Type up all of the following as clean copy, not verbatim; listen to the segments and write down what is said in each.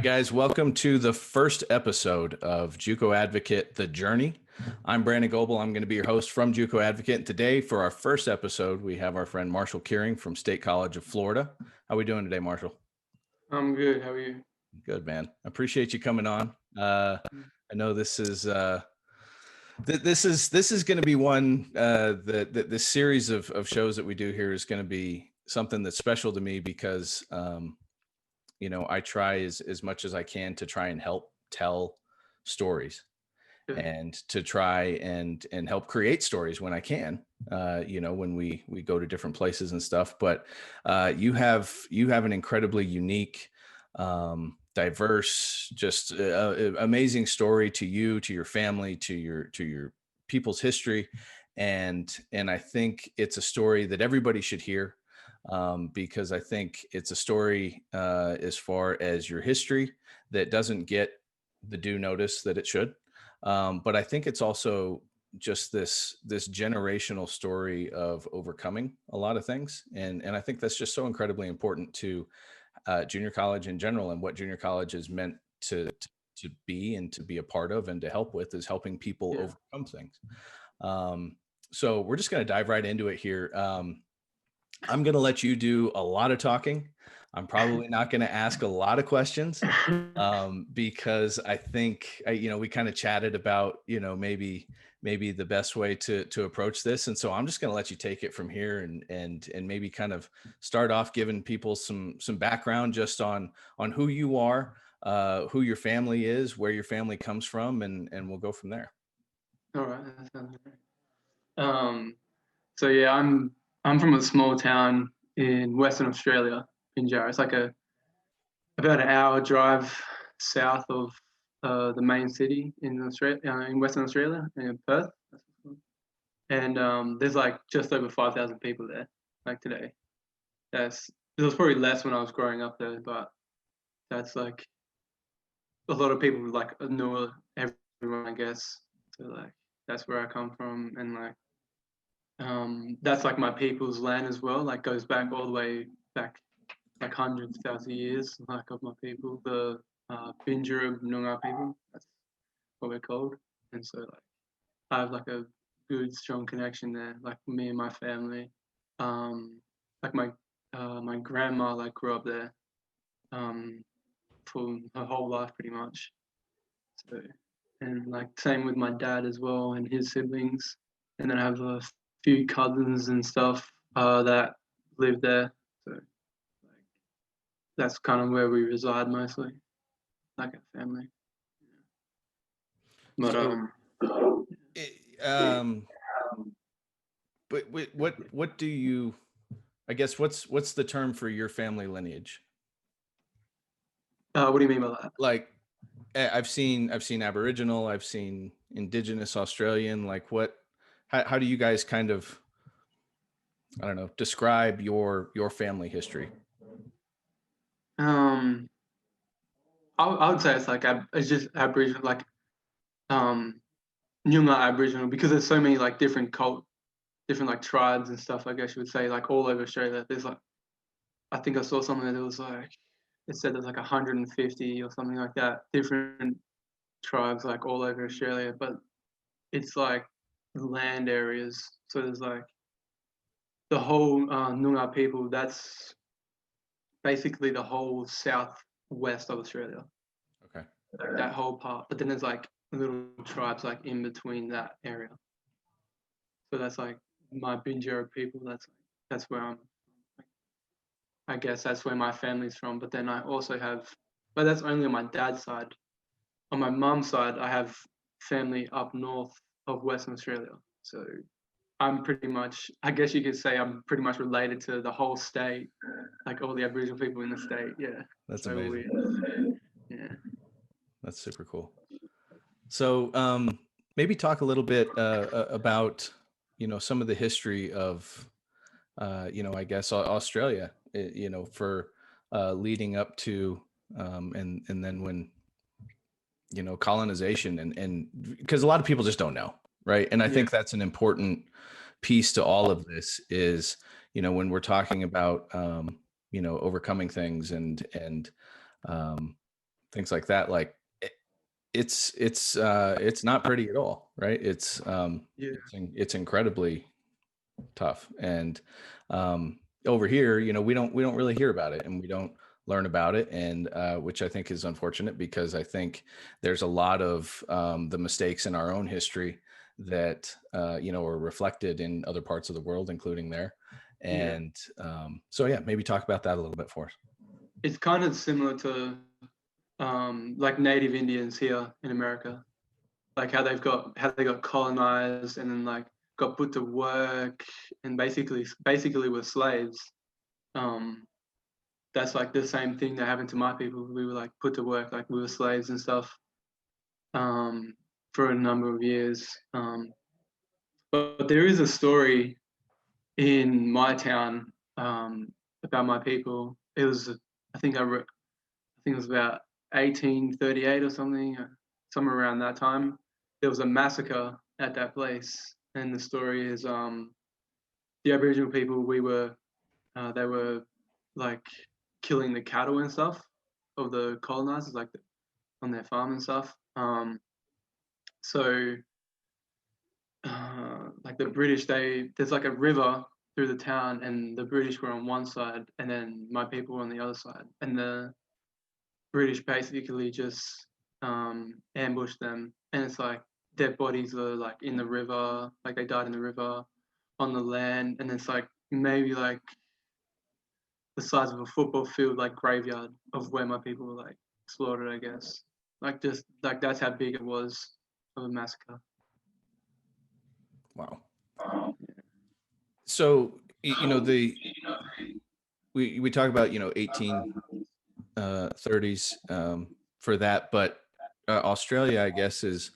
right, guys, welcome to the first episode of JUCO Advocate, The Journey. I'm Brandon Goebel. I'm going to be your host from JUCO Advocate. And today, for our first episode, we have our friend Marshall Kearing from State College of Florida. How are we doing today, Marshall? I'm good. How are you? Good, man. I appreciate you coming on. I know this is going to be one. This series of shows that we do here is going to be something that's special to me because I try as much as I can to try and help tell stories and to try and help create stories when I can, when we go to different places and stuff. But you have an incredibly unique, diverse, just amazing story to you, to your family, to your people's history. And I think it's a story that everybody should hear. Because I think it's a story as far as your history that doesn't get the due notice that it should. But I think it's also just this generational story of overcoming a lot of things. And I think that's just so incredibly important to junior college in general, and what junior college is meant to be and to be a part of and to help with is helping people overcome things. So we're just going to dive right into it here. I'm going to let you do a lot of talking. I'm probably not going to ask a lot of questions because I think, we kind of chatted about, maybe the best way to approach this. And so I'm just going to let you take it from here and maybe kind of start off giving people some background just on who you are, who your family is, where your family comes from, and we'll go from there. All right, that sounds great. So yeah, I'm from a small town in Western Australia, Pinjarra. It's like about an hour drive south of the main city in Australia, in Western Australia, in Perth. And there's like just over 5,000 people there, like today. There was probably less when I was growing up there, but that's like a lot of people like know everyone, I guess. So like that's where I come from, and like that's like my people's land as well. Like goes back all the way back, like hundreds of thousands of years. Like of my people, the Bindjara Noongar people. That's what we're called. And so like I have like a good strong connection there. Like me and my family. Like my grandma like grew up there for her whole life pretty much. So and like same with my dad as well and his siblings. And then I have a few cousins and stuff that live there. So like that's kind of where we reside mostly, like a family. But but what do you? I guess what's the term for your family lineage? what do you mean by that? Like, I've seen Aboriginal, I've seen Indigenous Australian. Like, how do you guys kind of, I don't know, describe your family history? I would say it's just Aboriginal, like Noongar Aboriginal, because there's so many like different like tribes and stuff. I guess you would say like all over Australia. There's like I think I saw something that was like it said there's like 150 or something like that different tribes like all over Australia, but it's like land areas. So there's like the whole Noongar people. That's basically the whole southwest of Australia. Okay. Like that whole part. But then there's like little tribes like in between that area. So that's like my Bindjara people. That's where I'm. I guess that's where my family's from. But then I also have, but that's only on my dad's side. On my mum's side, I have family up north of Western Australia. So I'm pretty much, I guess you could say I'm pretty much related to the whole state, like all the Aboriginal people in the state. Yeah. That's so amazing. Weird. Yeah. That's super cool. So maybe talk a little bit about, some of the history of, I guess Australia, for leading up to, and then when, colonization and because a lot of people just don't know. Right. And I think that's an important piece to all of this is, when we're talking about, overcoming things and things like that. Like it's not pretty at all, right? Yeah. It's incredibly tough. And over here, we don't really hear about it, and we don't learn about it, and which I think is unfortunate, because I think there's a lot of the mistakes in our own history that are reflected in other parts of the world, including there. Yeah. And so yeah, maybe talk about that a little bit for us. It's kind of similar to like native Indians here in America, like how they got colonized and then like got put to work and basically were slaves. Um, that's like the same thing that happened to my people. We were like put to work, like we were slaves and stuff um, for a number of years. But there is a story in my town about my people. It was, I think it was about 1838 or something, somewhere around that time. There was a massacre at that place, and the story is the Aboriginal people. They were like killing the cattle and stuff of the colonizers, like on their farm and stuff. So like the British, there's like a river through the town, and the British were on one side, and then my people were on the other side, and the British basically just ambushed them, and it's like their bodies are like in the river, like they died in the river, on the land, and it's like maybe like the size of a football field, like graveyard of where my people were like slaughtered, I guess. Like just like that's how big it was of a massacre. Wow. So the we talk about 1830s for that, but Australia, I guess, is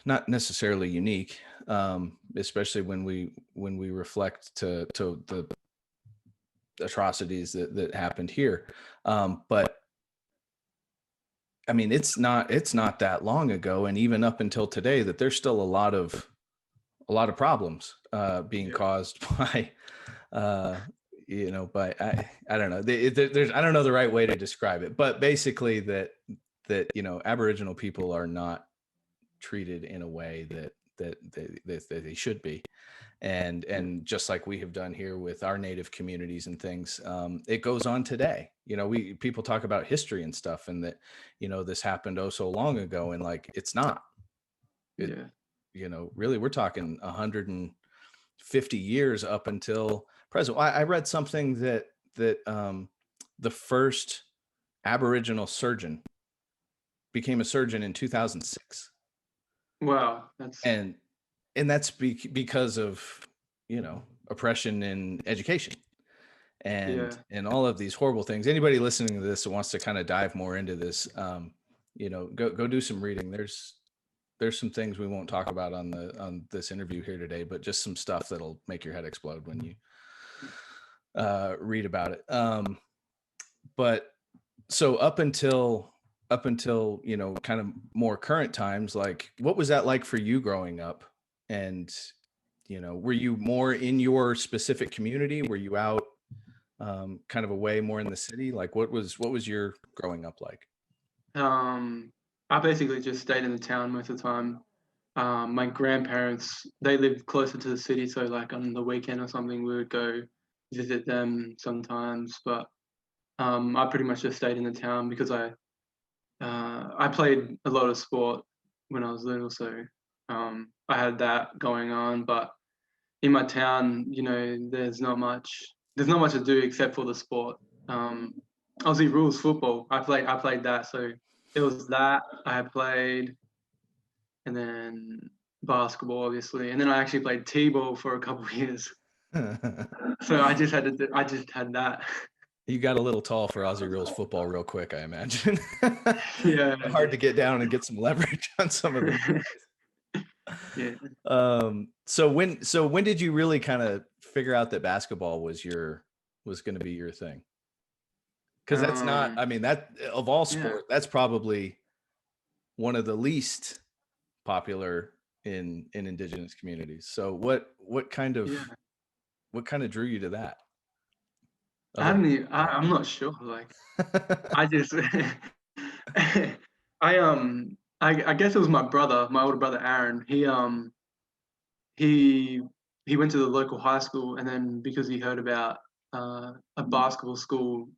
not necessarily unique, especially when we reflect to the atrocities that happened here. But I mean, it's not that long ago, and even up until today, that there's still a lot of problems being Yeah, caused by uh, by I don't know. There's I don't know the right way to describe it, but basically that Aboriginal people are not treated in a way that they should be. and yeah, and just like we have done here with our native communities and things, it goes on today. We people talk about history and stuff, and that this happened oh so long ago, and like it's not. It yeah. really, we're talking 150 years up until present. I read something that the first Aboriginal surgeon became a surgeon in 2006. Wow, that's And and that's because of oppression in education, and yeah, all of these horrible things. Anybody listening to this that wants to kind of dive more into this, go do some reading. There's some things we won't talk about on this interview here today, but just some stuff that'll make your head explode when you read about it. But so up until kind of more current times, like what was that like for you growing up? And were you more in your specific community? Were you out kind of away more in the city? Like what was your growing up like? um, I basically just stayed in the town most of the time. My grandparents, they lived closer to the city, so like on the weekend or something, we would go visit them sometimes. But I pretty much just stayed in the town because I played a lot of sport when I was little, so I had that going on. But in my town, there's not much to do except for the sport. Um, Aussie rules football. I played that, so it was that I played, and then basketball, obviously, and then I actually played t-ball for a couple of years. So I just had that. You got a little tall for Aussie rules football real quick, I imagine. Yeah, Hard to get down and get some leverage on some of those. yeah. So when did you really kind of figure out that basketball was going to be your thing? Because that's not, Um, I mean, that of all yeah. sport, that's probably one of the least popular in indigenous communities. So what kind of Yeah. drew you to that? I Other don't than even, college? I'm not sure. Like, I just, I guess it was my brother, my older brother Aaron. He he went to the local high school, and then because he heard about a basketball school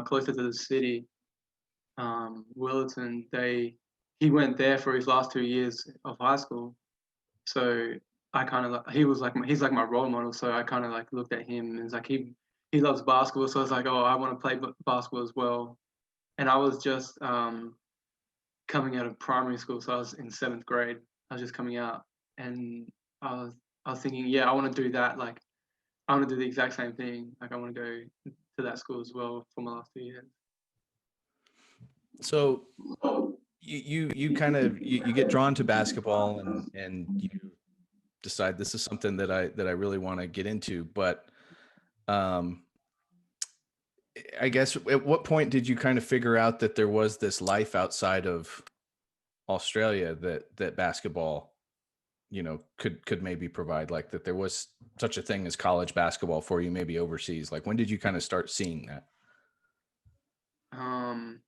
closer to the city, Willerton, he went there for his last 2 years of high school. So I kind of like he's like my role model. So I kind of like looked at him and it's like he loves basketball. So I was like, oh, I want to play basketball as well. And I was just coming out of primary school, so I was in 7th grade. I was just coming out, and I was I was thinking, yeah, I want to do that. Like I want to do the exact same thing. Like I want to go to that school as well for my last 2 years. So you kind of you get drawn to basketball and you decide this is something that I really want to get into. But um, I guess at what point did you kind of figure out that there was this life outside of Australia that basketball, could maybe provide, like that there was such a thing as college basketball for you, maybe overseas? Like when did you kind of start seeing that? Um,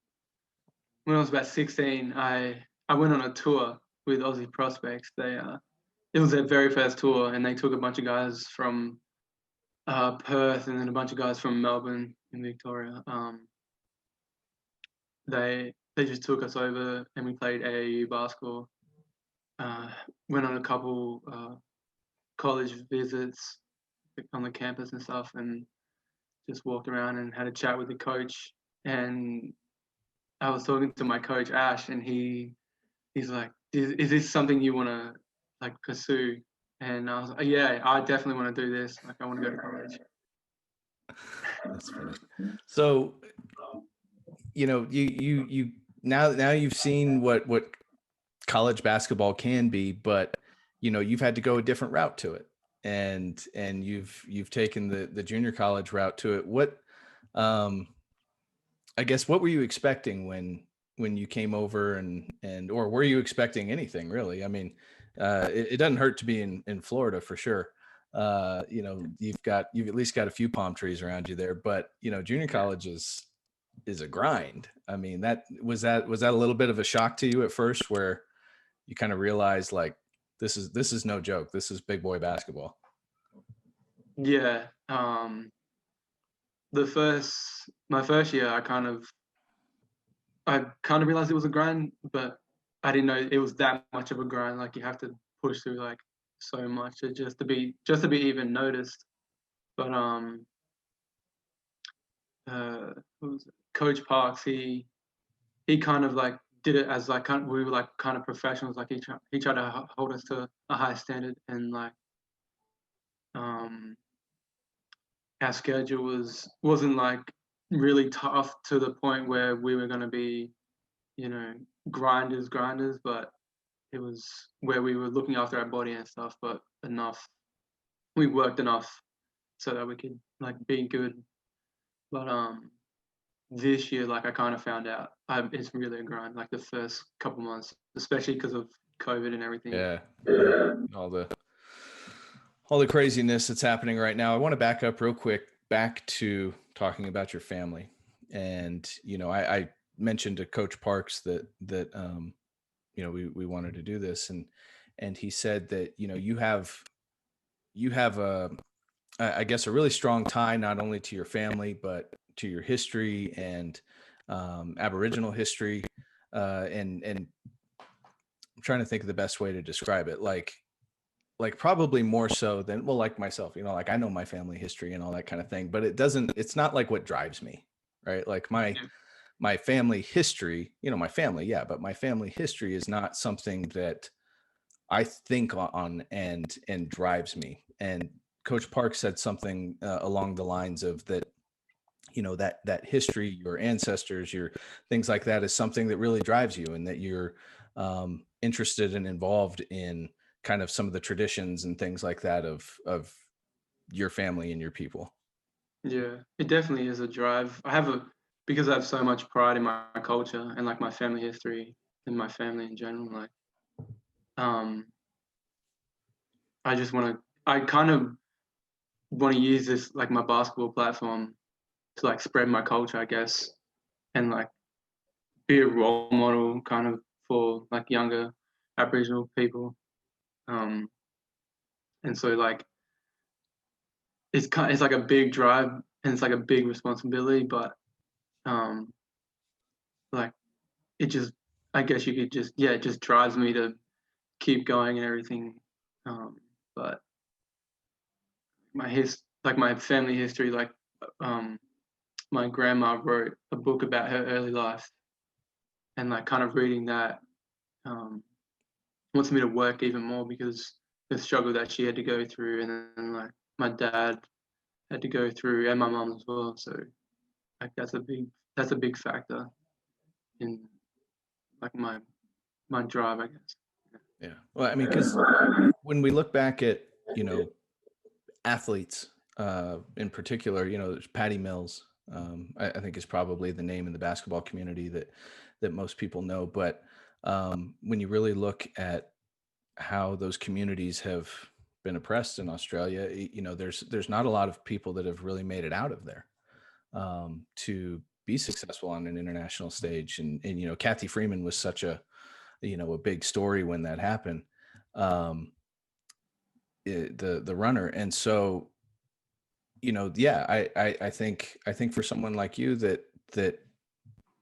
when I was about 16, I went on a tour with Aussie Prospects. It was their very first tour, and they took a bunch of guys from Perth and then a bunch of guys from Melbourne in Victoria. They just took us over and we played AAU basketball. Uh, Went on a couple college visits on the campus and stuff, and just walked around and had a chat with the coach. And I was talking to my coach Ash, and he's like, "Is this something you want to like pursue?" And I was like, "Yeah, I definitely want to do this. Like, I want to go to college." That's funny. So, you now you've seen what college basketball can be, but you've had to go a different route to it, and you've taken the junior college route to it. Um I guess, what were you expecting when you came over, and or were you expecting anything really? I mean, it doesn't hurt to be in Florida for sure. You've at least got a few palm trees around you there, but junior Yeah. college is a grind. I mean, that a little bit of a shock to you at first, where you kind of realized, like, this is no joke. This is big boy basketball. Yeah. My first year, I kind of realized it was a grind, but I didn't know it was that much of a grind. Like you have to push through like so much just to be even noticed. But who was it? Coach Parks, he kind of like did it as like we were like kind of professionals. Like he tried to hold us to a high standard, and like um our schedule wasn't like really tough to the point where we were going to be, you know, grinders, but it was where we were looking after our body and stuff, but enough. We worked enough so that we could like be good. But this year, like I kind of found out it's really a grind. Like the first couple months, especially because of COVID and everything. Yeah, yeah. All the craziness that's happening right now. I want to back up real quick, back to talking about your family. And I mentioned to Coach Parks that we wanted to do this, and he said that you have I guess a really strong tie, not only to your family but to your history and Aboriginal history, and I'm trying to think of the best way to describe it. Like probably more so than, well, like myself, like I know my family history and all that kind of thing, but it's not like what drives me, right? Like Yeah, my family history, my family, yeah, but my family history is not something that I think on and drives me. And Coach Park said something along the lines of that, that history, your ancestors, your things like that is something that really drives you, and that you're interested and involved in kind of some of the traditions and things like that of your family and your people. yeah, it definitely is a drive. Because I have so much pride in my culture and like my family history and my family in general. Like, um, I just want to. I kind of want to use this like my basketball platform to like spread my culture, I guess, and like be a role model kind of for like younger Aboriginal people. Um, and so like it's like a big drive and it's like a big responsibility, but um, like it just, I guess you could just, yeah, it just drives me to keep going and everything. Um, but like my family history, like um, my grandma wrote a book about her early life, and like kind of reading that um, wants me to work even more because the struggle that she had to go through, and then like my dad had to go through, and my mum as well. So like that's a big factor in like my drive, I guess. Yeah. Well, I mean, because when we look back at, you know, athletes in particular, you know, there's Patty Mills. I think is probably the name in the basketball community that most people know. But when you really look at how those communities have been oppressed in Australia, you know, there's not a lot of people that have really made it out of there to be successful on an international stage. And you know, Kathy Freeman was such a, you know, a big story when that happened. Um, the runner, and so, you know, yeah, I think for someone like you that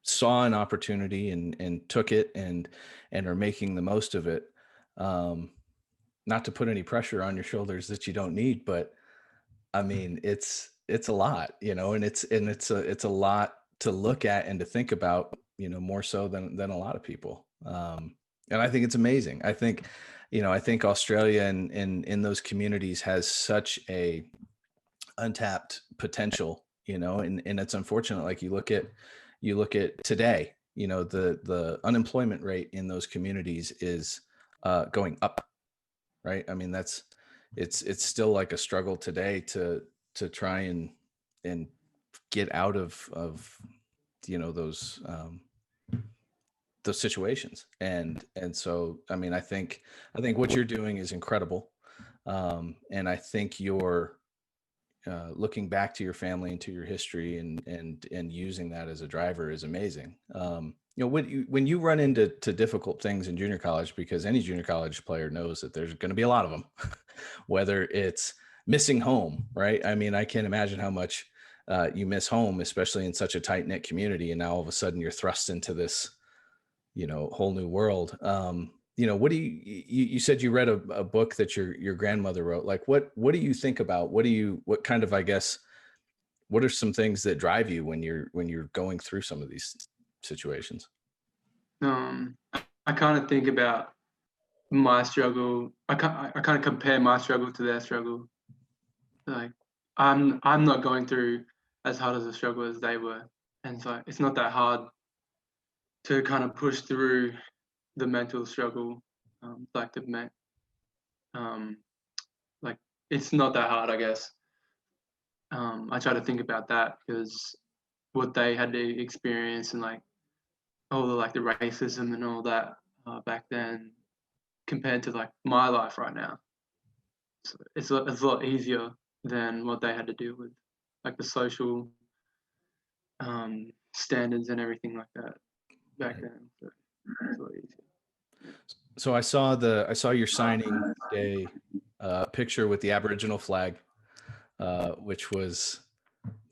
saw an opportunity and took it and are making the most of it. Um, Not to put any pressure on your shoulders that you don't need, but I mean, it's a lot, you know, and it's a lot to look at and to think about, you know, more so than a lot of people. And I think it's amazing. I think, you know, I think Australia and in those communities has such a untapped potential, you know, and it's unfortunate. Like you look at today, you know, the unemployment rate in those communities is going up, right? I mean, that's it's still like a struggle today to try and get out of you know those situations. And so I mean, I think what you're doing is incredible. And I think you're looking back to your family and to your history and using that as a driver is amazing. You know, when you run into difficult things in junior college, because any junior college player knows that there's going to be a lot of them, whether it's missing home, right? I mean, I can't imagine how much you miss home, especially in such a tight knit community. And now all of a sudden you're thrust into this, you know, whole new world. You know, what do you said you read a book that your grandmother wrote. Like, what do you think about? What kind of, I guess, what are some things that drive you when you're going through some of these situations? Um, I kind of think about my struggle. I kind of compare my struggle to their struggle. Like I'm not going through as hard as a struggle as they were, and so it's not that hard to kind of push through the mental struggle, like um, like it's not that hard, I guess. I try to think about that because what they had to experience and like all the like the racism and all that back then compared to like my life right now. So it's a lot easier than what they had to deal with, like the social standards and everything like that back Right. then. So it's a lot easier. So I saw your signing day picture with the Aboriginal flag, which was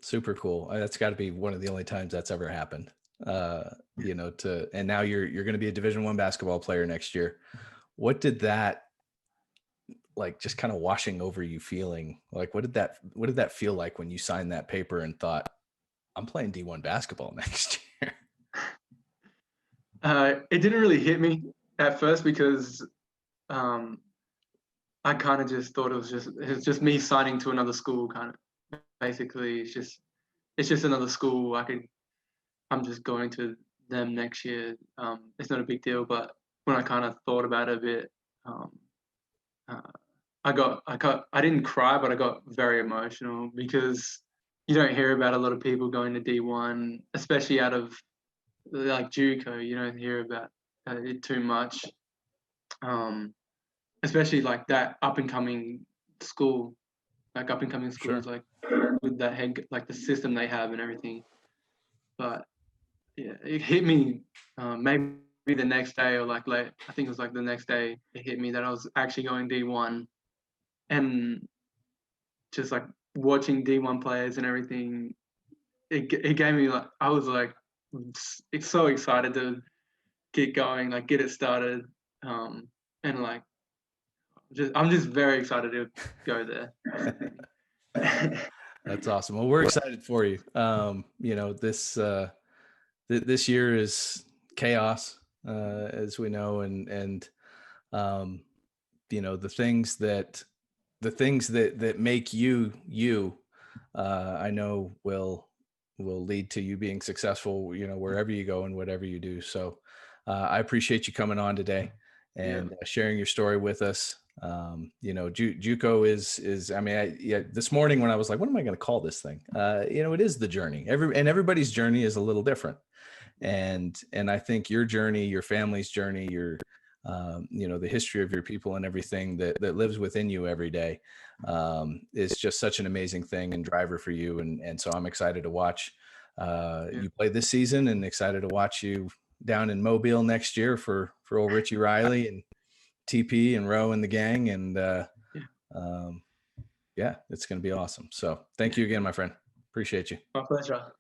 super cool. That's got to be one of the only times that's ever happened. You know, and now you're going to be a Division I basketball player next year. What did that, like, just kind of washing over you feeling like? What did that feel like when you signed that paper and thought, I'm playing D1 basketball next year? It didn't really hit me at first because um, I kind of just thought it was just me signing to another school. Kind of basically, it's just another school. I'm just going to them next year. It's not a big deal. But when I kind of thought about it a bit, um, uh, I didn't cry, but I got very emotional because you don't hear about a lot of people going to D1, especially out of like JUCO. You don't hear about it too much, um, especially like that up and coming school. like up and coming schools, Sure. like with that head, like the system they have and everything. But yeah, it hit me maybe the next day or like late. I think it was like the next day it hit me that I was actually going D1, and just like watching D1 players and everything. It gave me like I was like it's so excited to get going, like get it started, and like I'm just very excited to go there. That's awesome. Well, we're excited for you. This year is chaos, as we know, and um, the things that make you you, I know will lead to you being successful, wherever you go and whatever you do. So I appreciate you coming on today Yeah, and sharing your story with us. JUCO is, I mean, yeah, this morning when I was like, what am I going to call this thing? It is the journey. Everybody's journey is a little different. And I think your journey, your family's journey, the history of your people and everything that lives within you every day, is just such an amazing thing and driver for you. And so I'm excited to watch yeah, you play this season, and excited to watch you down in Mobile next year for old Richie Riley and TP and Roe and the gang. And yeah. um, yeah, it's going to be awesome. So thank you again, my friend. Appreciate you. My pleasure.